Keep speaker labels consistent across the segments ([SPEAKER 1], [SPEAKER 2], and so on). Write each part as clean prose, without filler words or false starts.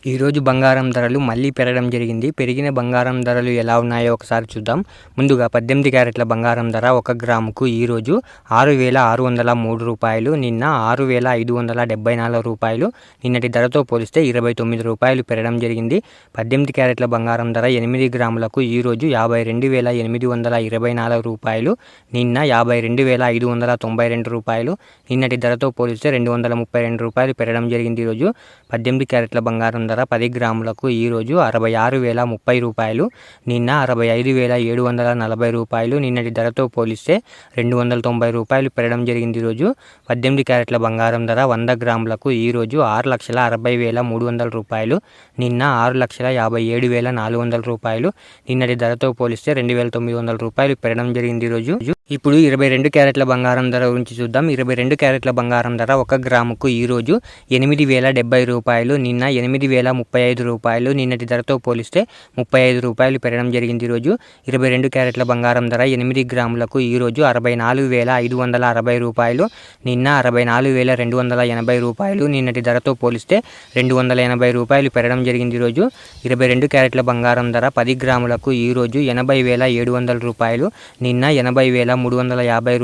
[SPEAKER 1] ఈరోజు బంగారం ధరలు మళ్ళీ పెరగడం జరిగింది. పెరిగిన బంగారం ధరలు ఎలా ఉన్నాయో ఒకసారి చూద్దాం. ముందుగా 18 క్యారెట్ల బంగారం ధర 1 గ్రాముకు ఈరోజు 6,603 రూపాయలు, నిన్న 6,574 రూపాయలు. నిన్నటి ధరతో పోలిస్తే 29 రూపాయలు పెరగడం జరిగింది. 18 క్యారెట్ల బంగారం ధర 8 గ్రాములకు ఈరోజు 52,824 రూపాయలు, నిన్న 52,592 రూపాయలు. నిన్నటి ధరతో పోలిస్తే 232 రూపాయలు పెరగడం జరిగింది. ఈరోజు 18 క్యారెట్ల బంగారం ధర 10 గ్రాములకు ఈరోజు 66,030 రూపాయలు, నిన్న 65,740 రూపాయలు. నిన్నటి ధరతో పోలిస్తే 290 రూపాయలు పెరగడం జరిగింది. ఈరోజు 18 క్యారెట్ల బంగారం ధర 100 గ్రాములకు ఈరోజు 6,60,300 రూపాయలు, నిన్న 6,57,400 రూపాయలు. నిన్నటి ధరతో పోలిస్తే 2,900 రూపాయలు పెరగడం జరిగింది. ఈరోజు ఇప్పుడు 22 క్యారెట్ల బంగారం ధర గురించి చూద్దాం. 22 క్యారెట్ల బంగారం ధర 1 గ్రాముకు ఈరోజు 8,070 రూపాయలు, నిన్న 8,035 రూపాయలు. నిన్నటి ధరతో పోలిస్తే 35 రూపాయలు పెరగడం జరిగింది. ఈరోజు 22 క్యారెట్ల బంగారం ధర 8 గ్రాములకు ఈరోజు 64,560 రూపాయలు, నిన్న 64,280 రూపాయలు. నిన్నటి ధరతో పోలిస్తే 280 రూపాయలు పెరగడం జరిగింది. ఈరోజు 22 క్యారెట్ల బంగారం ధర 10 గ్రాములకు ఈరోజు 80,700 రూపాయలు, నిన్న 80,350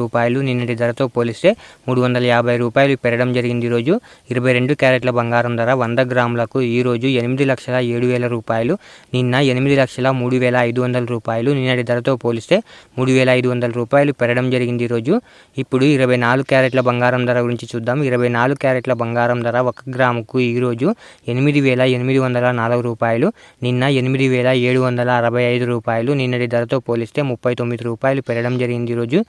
[SPEAKER 1] రూపాయలు. నిన్నటి ధరతో పోలిస్తే 350 రూపాయలు పెరగడం జరిగింది. ఈరోజు 22 క్యారెట్ల బంగారం ధర 100 గ్రాములకు ఈరోజు 8,07,000 రూపాయలు, నిన్న 8,03,500 రూపాయలు. నిన్నటి ధరతో పోలిస్తే 3,500 రూపాయలు పెరగడం జరిగింది. ఈరోజు ఇప్పుడు 24 క్యారెట్ల బంగారం ధర గురించి చూద్దాం. 24 క్యారెట్ల బంగారం ధర 1 గ్రాముకు ఈరోజు 8,804 రూపాయలు, నిన్న 8,765 రూపాయలు. నిన్నటి ధరతో పోలిస్తే 39 రూపాయలు పెరగడం జరిగింది. ఈరోజు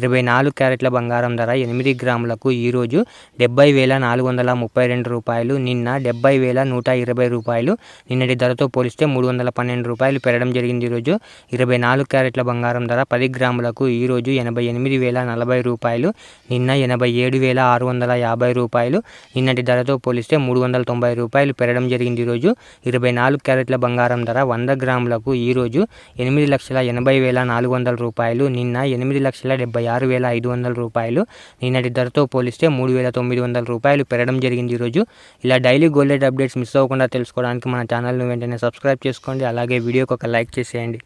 [SPEAKER 1] 24 క్యారెట్ల బంగారం ధర 8 గ్రాములకు ఈరోజు 70,432 రూపాయలు, నిన్న 70,120 రూపాయలు. నిన్నటి ధరతో పోలిస్తే 312 రూపాయలు పెరగడం జరిగింది. ఈరోజు 24 క్యారెట్ల బంగారం ధర 10 గ్రాములకు ఈరోజు 88,040 రూపాయలు, నిన్న 87,650 రూపాయలు. నిన్నటి ధరతో పోలిస్తే 390 రూపాయలు పెరగడం జరిగింది. ఈరోజు 24 క్యారెట్ల బంగారం ధర 100 గ్రాములకు ఈరోజు 8,80,400 రూపాయలు, నిన్న 8,76,500 రూపాయలు. నిన్నటి ధరతో పోలిస్తే 3,900 రూపాయలు పెరగడం జరిగింది. ఈరోజు ఇలా daily gold rate updates miss అవ్వకుండా తెలుసుకోవడానికి మన ఛానల్ని వెంటనే సబ్స్క్రైబ్ చేసుకోండి. అలాగే వీడియోకి ఒక లైక్ చేసేయండి.